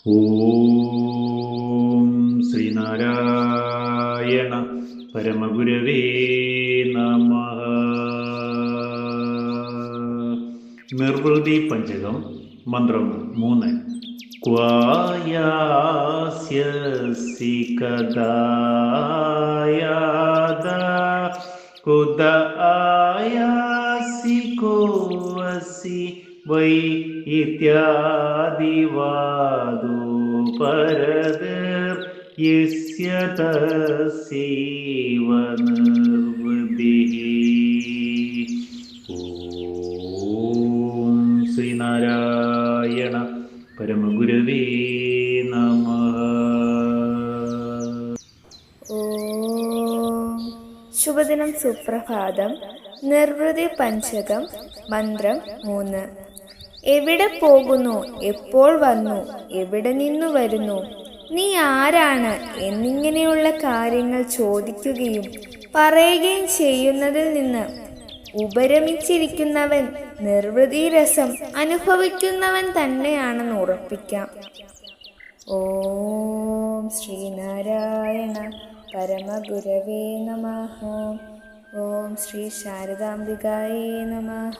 ഓം ശ്രീനാരായണ പരമഗുരവേ നമഃ. നിർവൃതി പഞ്ചകം മന്ത്രം 3. ക്വായാസ്യസി കദായാദ കുദ ആയാസി കോവസി വൈ ഇത്യാദിവാദോ പരദർ യസ്യ തസ്യൈവ നിർവൃതിഃ. ഓം ശ്രീനാരായണ പരമഗുരവേ നമഃ. ശുഭദിനം, സുപ്രഭാതം. നിർവൃതി പഞ്ചകം മന്ത്രം 3. എവിടെ പോകുന്നു, എപ്പോൾ വന്നു, എവിടെ നിന്നു വരുന്നു, നീ ആരാണ് എന്നിങ്ങനെയുള്ള കാര്യങ്ങൾ ചോദിക്കുകയും പറയുകയും ചെയ്യുന്നതിൽ നിന്ന് ഉപരമിച്ചിരിക്കുന്നവൻ നിർവൃതി രസം അനുഭവിക്കുന്നവൻ തന്നെയാണെന്ന് ഉറപ്പിക്കാം. ഓം ശ്രീനാരായണ പരമഗുരവേ നമഃ. ഓം ശ്രീ ശാരദാംബികായേ നമഃ.